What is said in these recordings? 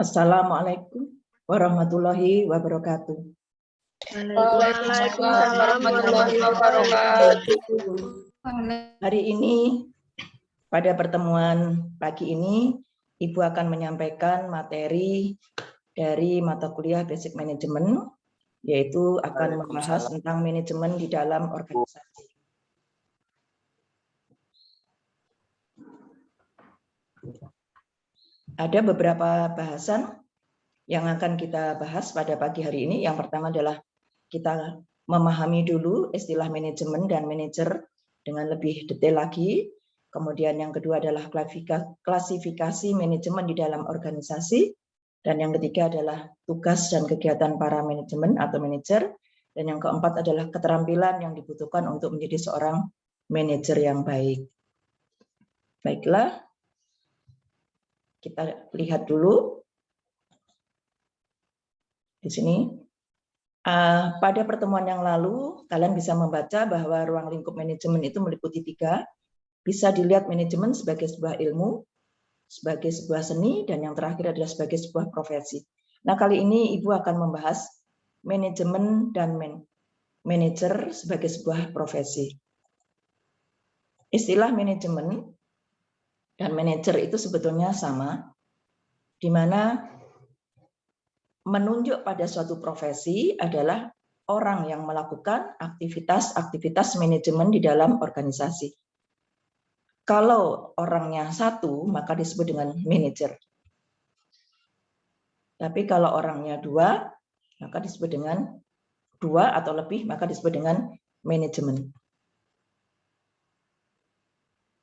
Assalamualaikum warahmatullahi wabarakatuh. Waalaikumsalam warahmatullahi wabarakatuh. Hari ini, pada pertemuan pagi ini, Ibu akan menyampaikan materi dari mata kuliah Basic Management, yaitu akan membahas tentang manajemen di dalam organisasi. Ada beberapa bahasan yang akan kita bahas pada pagi hari ini. Yang pertama adalah kita memahami dulu istilah manajemen dan manajer dengan lebih detail lagi. Kemudian yang kedua adalah klasifikasi manajemen di dalam organisasi. Dan yang ketiga adalah tugas dan kegiatan para manajemen atau manajer. Dan yang keempat adalah keterampilan yang dibutuhkan untuk menjadi seorang manajer yang baik. Baiklah, kita lihat dulu di sini. Pada pertemuan yang lalu, kalian bisa membaca bahwa ruang lingkup manajemen itu meliputi 3. Bisa dilihat manajemen sebagai sebuah ilmu, sebagai sebuah seni, dan yang terakhir adalah sebagai sebuah profesi. Nah, kali ini Ibu akan membahas manajemen dan manajer sebagai sebuah profesi. Istilah manajemen dan manajer itu sebetulnya sama, di mana menunjuk pada suatu profesi adalah orang yang melakukan aktivitas-aktivitas manajemen di dalam organisasi. Kalau orangnya satu, maka disebut dengan manajer. Tapi kalau orangnya 2, maka disebut dengan 2 atau lebih, maka disebut dengan manajemen.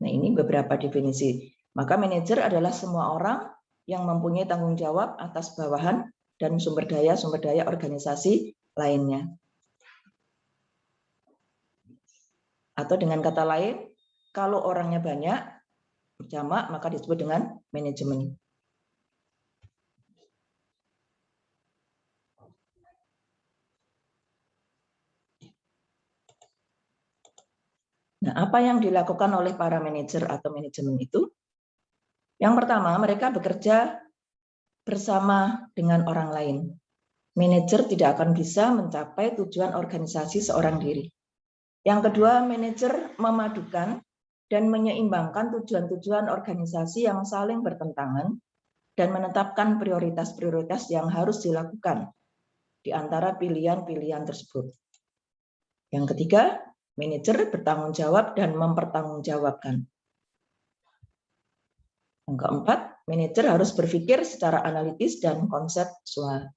Nah, ini beberapa definisi. Maka manajer adalah semua orang yang mempunyai tanggung jawab atas bawahan dan sumber daya organisasi lainnya. Atau dengan kata lain, kalau orangnya banyak, jamak, maka disebut dengan manajemen. Nah, apa yang dilakukan oleh para manajer atau manajemen itu? Yang pertama, mereka bekerja bersama dengan orang lain. Manajer tidak akan bisa mencapai tujuan organisasi seorang diri. Yang kedua, manajer memadukan dan menyeimbangkan tujuan-tujuan organisasi yang saling bertentangan dan menetapkan prioritas-prioritas yang harus dilakukan di antara pilihan-pilihan tersebut. Yang ketiga, manajer bertanggung jawab dan mempertanggungjawabkan. Yang keempat, manajer harus berpikir secara analitis dan konseptual.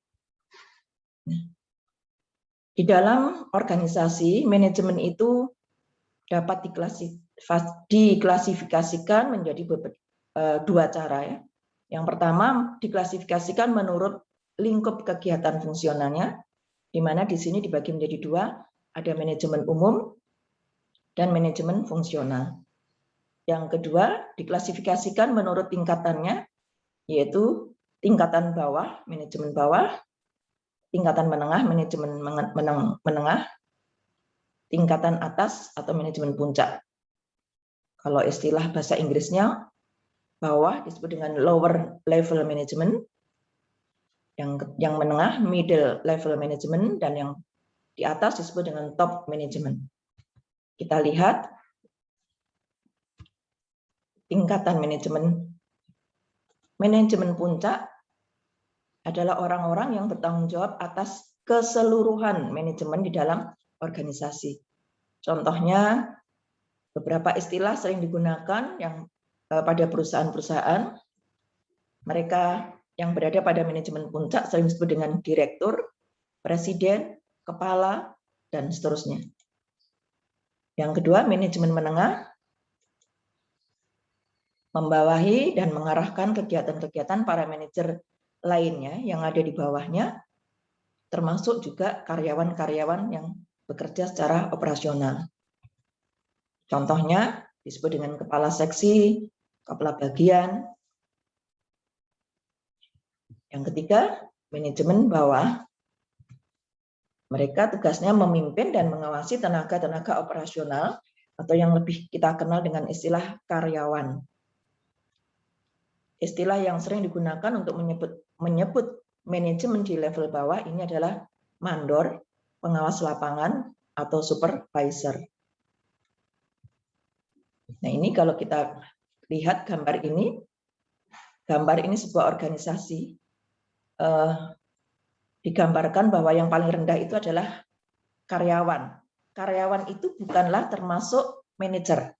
Di dalam organisasi, manajemen itu dapat diklasifikasikan menjadi 2 cara, ya. Yang pertama, diklasifikasikan menurut lingkup kegiatan fungsionalnya, di mana di sini dibagi menjadi 2, ada manajemen umum dan manajemen fungsional. Yang kedua, diklasifikasikan menurut tingkatannya, yaitu tingkatan bawah, manajemen bawah, tingkatan menengah, manajemen menengah, tingkatan atas atau manajemen puncak. Kalau istilah bahasa Inggrisnya, bawah disebut dengan lower level management, yang menengah middle level management, dan yang di atas disebut dengan top management. Kita lihat tingkatan manajemen. Manajemen puncak adalah orang-orang yang bertanggung jawab atas keseluruhan manajemen di dalam organisasi. Contohnya, beberapa istilah sering digunakan yang pada perusahaan-perusahaan, mereka yang berada pada manajemen puncak sering disebut dengan direktur, presiden, kepala, dan seterusnya. Yang kedua, manajemen menengah, membawahi dan mengarahkan kegiatan-kegiatan para manajer lainnya yang ada di bawahnya, termasuk juga karyawan-karyawan yang bekerja secara operasional. Contohnya disebut dengan kepala seksi, kepala bagian. Yang ketiga, manajemen bawah. Mereka tugasnya memimpin dan mengawasi tenaga-tenaga operasional atau yang lebih kita kenal dengan istilah karyawan. Istilah yang sering digunakan untuk menyebut menyebut manajemen di level bawah ini adalah mandor, pengawas lapangan, atau supervisor. Nah, ini kalau kita lihat gambar ini sebuah organisasi, digambarkan bahwa yang paling rendah itu adalah karyawan. Karyawan itu bukanlah termasuk manajer.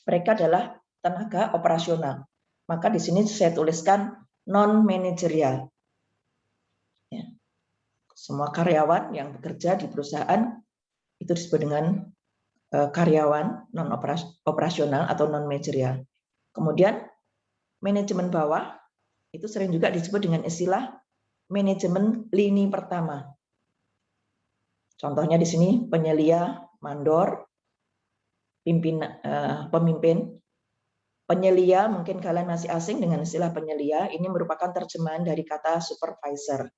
Mereka adalah tenaga operasional. Maka di sini saya tuliskan non-manajerial. Ya. Semua karyawan yang bekerja di perusahaan itu disebut dengan karyawan non-operasional atau non-manajerial. Kemudian manajemen bawah itu sering juga disebut dengan istilah manajemen lini pertama. Contohnya di sini penyelia, mandor, pemimpin. Penyelia mungkin kalian masih asing dengan istilah penyelia, ini merupakan terjemahan dari kata supervisor.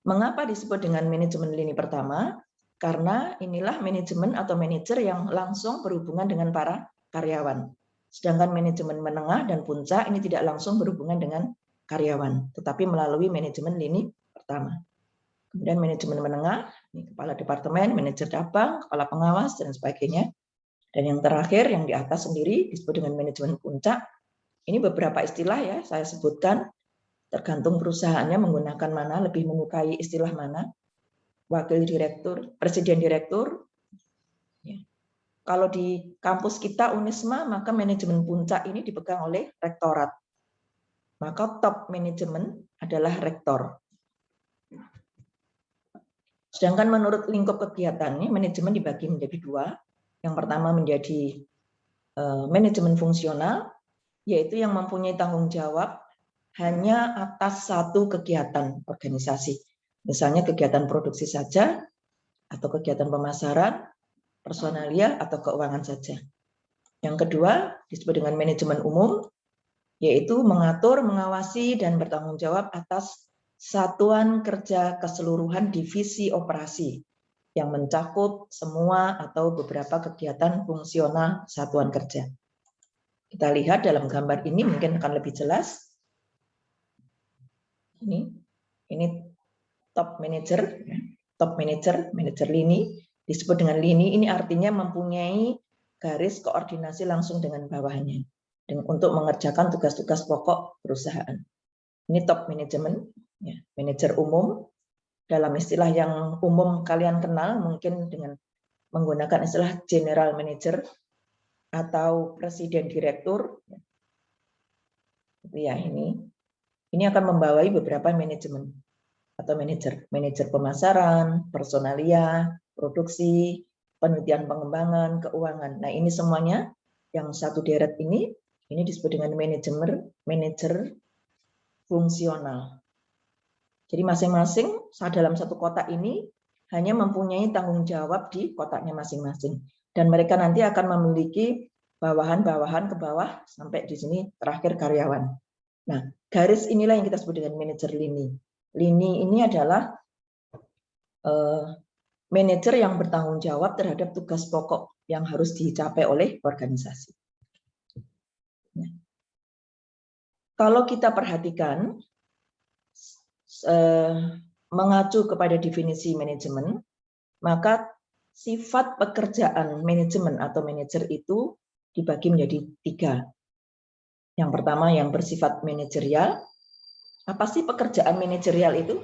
Mengapa disebut dengan manajemen lini pertama? Karena inilah manajemen atau manajer yang langsung berhubungan dengan para karyawan. Sedangkan manajemen menengah dan puncak ini tidak langsung berhubungan dengan karyawan, tetapi melalui manajemen lini pertama. Kemudian manajemen menengah, ini kepala departemen, manajer cabang, kepala pengawas, dan sebagainya. Dan yang terakhir, yang di atas sendiri disebut dengan manajemen puncak. Ini beberapa istilah ya, saya sebutkan. Tergantung perusahaannya menggunakan mana, lebih menyukai istilah mana. Wakil direktur, presiden direktur. Ya. Kalau di kampus kita Unisma, maka manajemen puncak ini dipegang oleh rektorat. Maka top manajemen adalah rektor. Sedangkan menurut lingkup kegiatannya, manajemen dibagi menjadi dua. Yang pertama menjadi manajemen fungsional, yaitu yang mempunyai tanggung jawab hanya atas satu kegiatan organisasi. Misalnya kegiatan produksi saja, atau kegiatan pemasaran, personalia, atau keuangan saja. Yang kedua disebut dengan manajemen umum, yaitu mengatur, mengawasi, dan bertanggung jawab atas satuan kerja keseluruhan divisi operasi yang mencakup semua atau beberapa kegiatan fungsional satuan kerja. Kita lihat dalam gambar ini mungkin akan lebih jelas. Ini top manager, manajer lini. Disebut dengan lini, ini artinya mempunyai garis koordinasi langsung dengan bawahannya untuk mengerjakan tugas-tugas pokok perusahaan. Ini top manajemen, ya, manajer umum. Dalam istilah yang umum kalian kenal, mungkin dengan menggunakan istilah general manager atau presiden direktur. Ya, ini akan membawai beberapa manajemen atau manajer pemasaran, personalia, produksi, penelitian pengembangan, keuangan. Nah, ini semuanya yang satu deret ini disebut dengan manajer fungsional. Jadi masing-masing dalam satu kotak ini hanya mempunyai tanggung jawab di kotaknya masing-masing. Dan mereka nanti akan memiliki bawahan-bawahan ke bawah sampai di sini terakhir karyawan. Nah, garis inilah yang kita sebut dengan manajer lini. Lini ini adalah manajer yang bertanggung jawab terhadap tugas pokok yang harus dicapai oleh organisasi. Nah, kalau kita perhatikan, mengacu kepada definisi manajemen, maka sifat pekerjaan manajemen atau manajer itu dibagi menjadi 3. Yang pertama yang bersifat manajerial. Apa sih pekerjaan manajerial itu?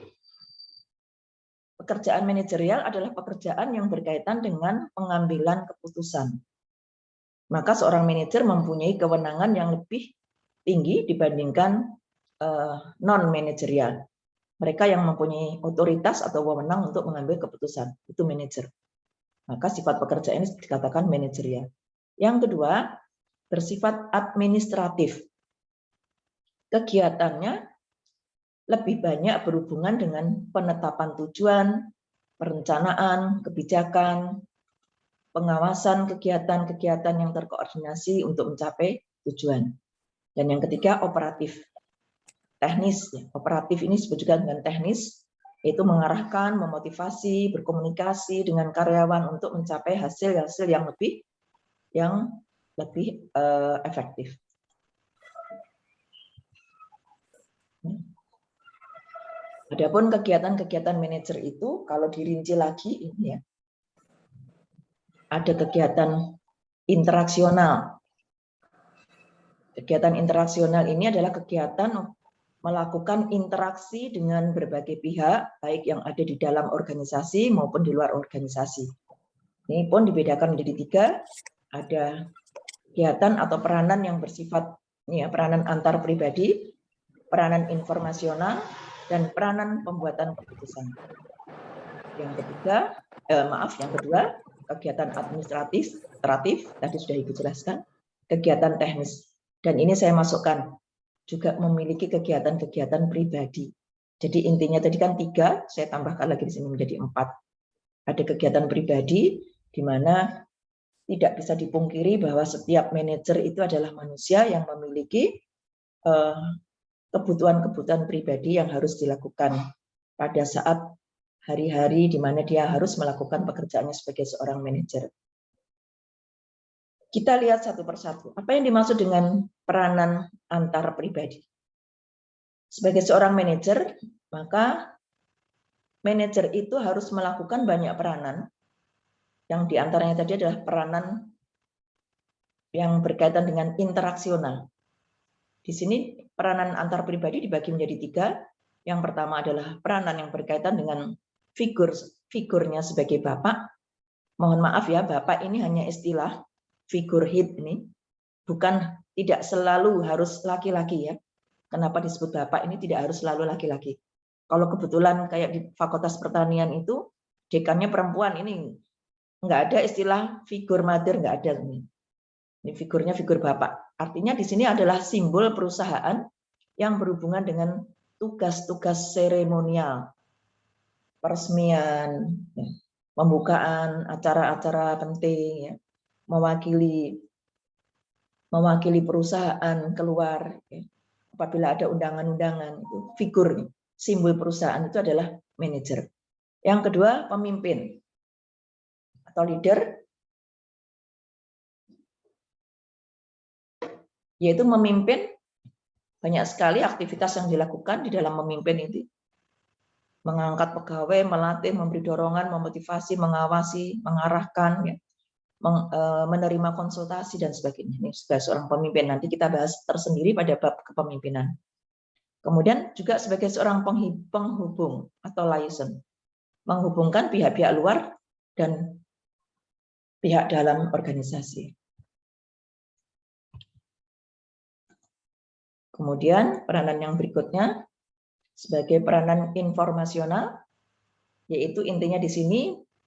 Pekerjaan manajerial adalah pekerjaan yang berkaitan dengan pengambilan keputusan. Maka seorang manajer mempunyai kewenangan yang lebih tinggi dibandingkan non-manajerial. Mereka yang mempunyai otoritas atau wewenang untuk mengambil keputusan, itu manajer. Maka sifat pekerjaan ini dikatakan manajerial. Yang kedua, bersifat administratif. Kegiatannya lebih banyak berhubungan dengan penetapan tujuan, perencanaan, kebijakan, pengawasan kegiatan-kegiatan yang terkoordinasi untuk mencapai tujuan. Dan yang ketiga, operatif. Teknis, ya. Operatif ini disebut juga dengan teknis, yaitu mengarahkan, memotivasi, berkomunikasi dengan karyawan untuk mencapai hasil-hasil yang lebih efektif. Adapun kegiatan-kegiatan manajer itu kalau dirinci lagi ini ya, ada kegiatan interaksional. Kegiatan interaksional ini adalah kegiatan melakukan interaksi dengan berbagai pihak, baik yang ada di dalam organisasi maupun di luar organisasi. Ini pun dibedakan menjadi 3, ada kegiatan atau peranan yang bersifat ya, peranan antar pribadi, peranan informasional, dan peranan pembuatan keputusan. Yang kedua, kegiatan administratif, tadi sudah Ibu jelaskan, kegiatan teknis. Dan ini saya masukkan juga memiliki kegiatan-kegiatan pribadi. Jadi intinya tadi kan 3, saya tambahkan lagi di sini menjadi 4. Ada kegiatan pribadi, di mana tidak bisa dipungkiri bahwa setiap manajer itu adalah manusia yang memiliki kebutuhan-kebutuhan pribadi yang harus dilakukan pada saat hari-hari di mana dia harus melakukan pekerjaannya sebagai seorang manajer. Kita lihat satu persatu. Apa yang dimaksud dengan peranan antar pribadi? Sebagai seorang manajer, maka manajer itu harus melakukan banyak peranan, yang diantaranya tadi adalah peranan yang berkaitan dengan interaksional. Di sini peranan antar pribadi dibagi menjadi 3. Yang pertama adalah peranan yang berkaitan dengan figurnya sebagai bapak. Mohon maaf ya, bapak ini hanya istilah figurehead ini, bukan, tidak selalu harus laki-laki ya. Kenapa disebut bapak ini tidak harus selalu laki-laki. Kalau kebetulan kayak di Fakultas Pertanian itu dekannya perempuan, ini nggak ada istilah figur mother, nggak ada ini. Ini figurnya figur bapak. Artinya di sini adalah simbol perusahaan yang berhubungan dengan tugas-tugas seremonial, peresmian, ya, pembukaan acara-acara penting, ya, mewakili perusahaan keluar. Ya. Apabila ada undangan-undangan, itu figur, simbol perusahaan itu adalah manajer. Yang kedua, pemimpin atau leader, yaitu memimpin. Banyak sekali aktivitas yang dilakukan di dalam memimpin itu. Mengangkat pegawai, melatih, memberi dorongan, memotivasi, mengawasi, mengarahkan, ya, menerima konsultasi, dan sebagainya. Ini sebagai seorang pemimpin. Nanti kita bahas tersendiri pada bab kepemimpinan. Kemudian juga sebagai seorang penghubung atau liaison. Menghubungkan pihak-pihak luar dan pihak dalam organisasi. Kemudian peranan yang berikutnya sebagai peranan informasional, yaitu intinya di sini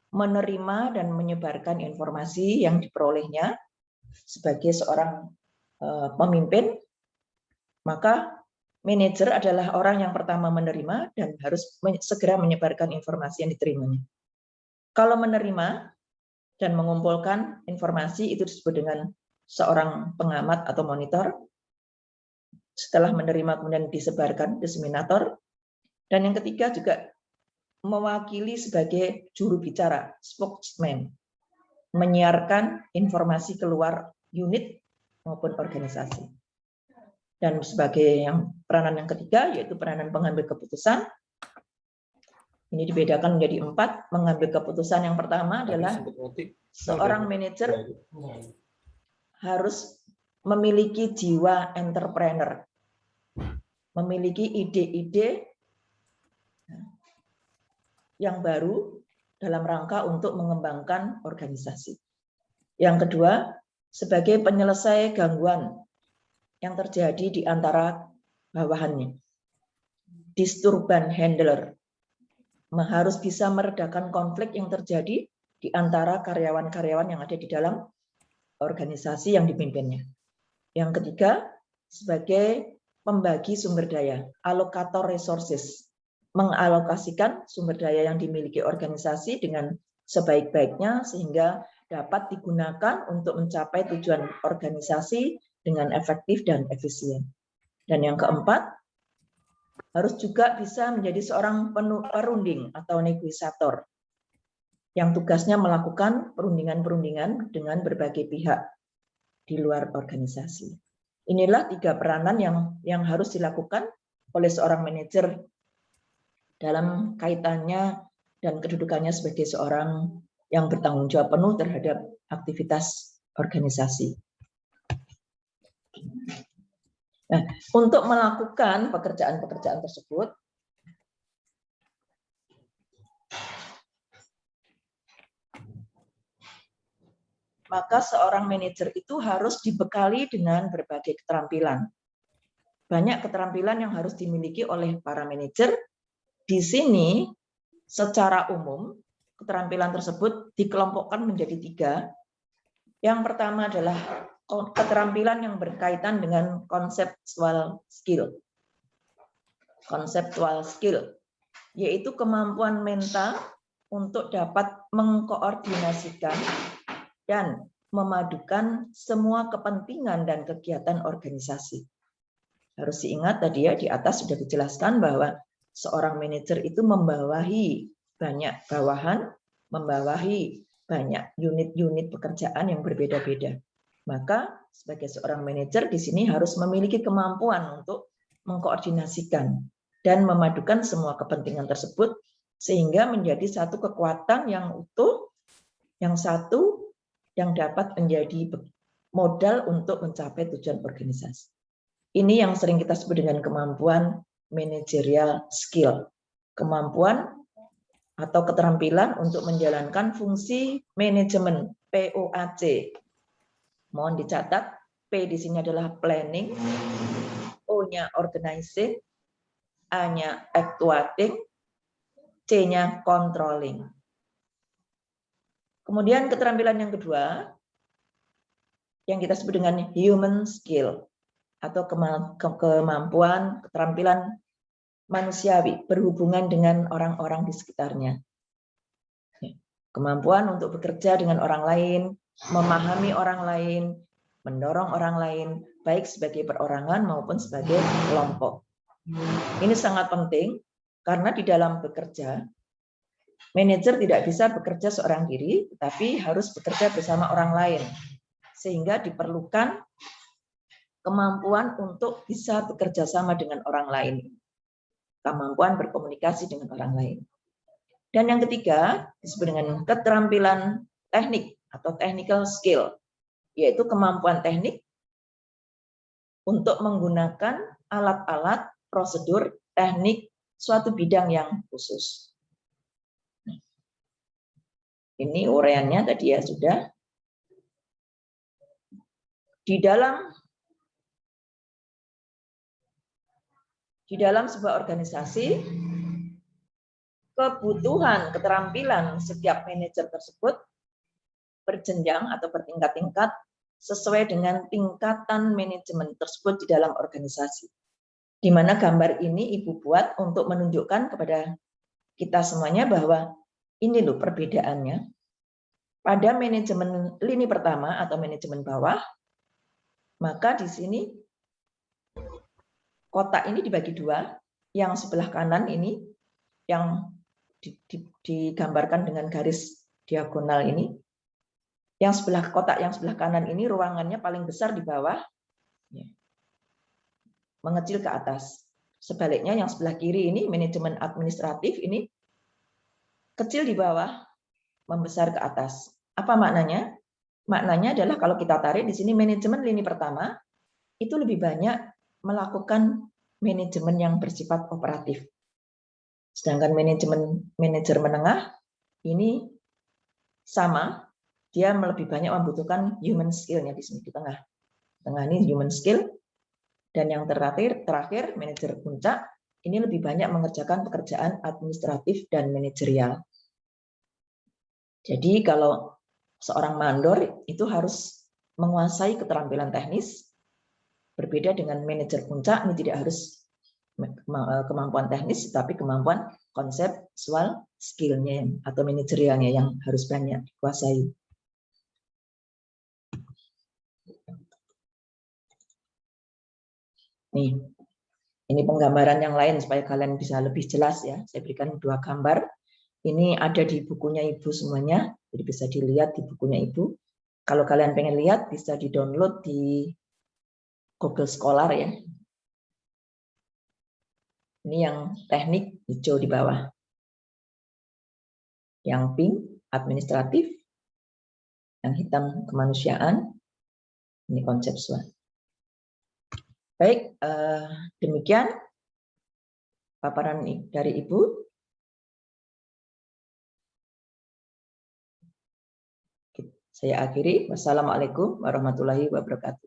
menerima dan menyebarkan informasi yang diperolehnya sebagai seorang pemimpin. Maka manajer adalah orang yang pertama menerima dan harus segera menyebarkan informasi yang diterimanya. Kalau menerima dan mengumpulkan informasi itu disebut dengan seorang pengamat atau monitor. Setelah menerima kemudian disebarkan, diseminator. Dan yang ketiga juga mewakili sebagai juru bicara, spokesman, menyiarkan informasi keluar unit maupun organisasi. Dan sebagai peranan yang ketiga yaitu peranan pengambil keputusan. Ini dibedakan menjadi 4. Mengambil keputusan yang pertama adalah seorang manajer harus memiliki jiwa entrepreneur, memiliki ide-ide yang baru dalam rangka untuk mengembangkan organisasi. Yang kedua, sebagai penyelesai gangguan yang terjadi di antara bawahannya. Disturban handler, harus bisa meredakan konflik yang terjadi di antara karyawan-karyawan yang ada di dalam organisasi yang dipimpinnya. Yang ketiga, sebagai pembagi sumber daya, alokator resources, mengalokasikan sumber daya yang dimiliki organisasi dengan sebaik-baiknya sehingga dapat digunakan untuk mencapai tujuan organisasi dengan efektif dan efisien. Dan yang keempat, harus juga bisa menjadi seorang perunding atau negosiator yang tugasnya melakukan perundingan-perundingan dengan berbagai pihak di luar organisasi. Inilah 3 peranan yang harus dilakukan oleh seorang manajer dalam kaitannya dan kedudukannya sebagai seorang yang bertanggung jawab penuh terhadap aktivitas organisasi. Nah, untuk melakukan pekerjaan-pekerjaan tersebut, maka seorang manajer itu harus dibekali dengan berbagai keterampilan. Banyak keterampilan yang harus dimiliki oleh para manajer. Di sini, secara umum, keterampilan tersebut dikelompokkan menjadi 3. Yang pertama adalah keterampilan yang berkaitan dengan conceptual skill. Conceptual skill, yaitu kemampuan mental untuk dapat mengkoordinasikan dan memadukan semua kepentingan dan kegiatan organisasi. Harus diingat tadi ya, di atas sudah dijelaskan bahwa seorang manajer itu membawahi banyak bawahan, membawahi banyak unit-unit pekerjaan yang berbeda-beda. Maka sebagai seorang manajer di sini harus memiliki kemampuan untuk mengkoordinasikan dan memadukan semua kepentingan tersebut sehingga menjadi satu kekuatan yang utuh, yang satu yang dapat menjadi modal untuk mencapai tujuan organisasi. Ini yang sering kita sebut dengan kemampuan managerial skill. Kemampuan atau keterampilan untuk menjalankan fungsi manajemen, POAC. Mohon dicatat, P di sini adalah planning, O-nya organizing, A-nya actuating, C-nya controlling. Kemudian keterampilan yang kedua, yang kita sebut dengan human skill, atau kemampuan, keterampilan manusiawi, berhubungan dengan orang-orang di sekitarnya. Kemampuan untuk bekerja dengan orang lain, memahami orang lain, mendorong orang lain, baik sebagai perorangan maupun sebagai kelompok. Ini sangat penting, karena di dalam bekerja, manajer tidak bisa bekerja seorang diri, tetapi harus bekerja bersama orang lain. Sehingga diperlukan kemampuan untuk bisa bekerja sama dengan orang lain. Kemampuan berkomunikasi dengan orang lain. Dan yang ketiga disebut dengan keterampilan teknik atau technical skill, yaitu kemampuan teknik untuk menggunakan alat-alat, prosedur, teknik suatu bidang yang khusus. Ini uraiannya tadi ya sudah. Di dalam sebuah organisasi, kebutuhan keterampilan setiap manajer tersebut berjenjang atau bertingkat-tingkat sesuai dengan tingkatan manajemen tersebut di dalam organisasi. Di mana gambar ini Ibu buat untuk menunjukkan kepada kita semuanya bahwa ini loh perbedaannya. Pada manajemen lini pertama atau manajemen bawah, maka di sini kotak ini dibagi 2, yang sebelah kanan ini yang digambarkan dengan garis diagonal ini, kotak yang sebelah kanan ini ruangannya paling besar di bawah, mengecil ke atas. Sebaliknya yang sebelah kiri ini manajemen administratif ini kecil di bawah, membesar ke atas. Apa maknanya? Maknanya adalah kalau kita tarik di sini manajemen lini pertama itu lebih banyak melakukan manajemen yang bersifat operatif. Sedangkan manajer menengah ini sama, dia lebih banyak membutuhkan human skill-nya di sini di tengah. Tengah ini human skill, dan yang terakhir manajer puncak ini lebih banyak mengerjakan pekerjaan administratif dan manajerial. Jadi kalau seorang mandor itu harus menguasai keterampilan teknis. Berbeda dengan manajer puncak, ini tidak harus kemampuan teknis, tapi kemampuan konseptual skill-nya atau manajerialnya yang harus banyak dikuasai. Nih, ini penggambaran yang lain supaya kalian bisa lebih jelas ya. Saya berikan 2 gambar. Ini ada di bukunya Ibu semuanya, jadi bisa dilihat di bukunya Ibu. Kalau kalian pengen lihat, bisa di-download di Google Scholar ya. Ini yang teknik hijau di bawah. Yang pink administratif, yang hitam kemanusiaan, ini konseptual. Baik, demikian paparan dari Ibu. Saya akhiri. Wassalamualaikum warahmatullahi wabarakatuh.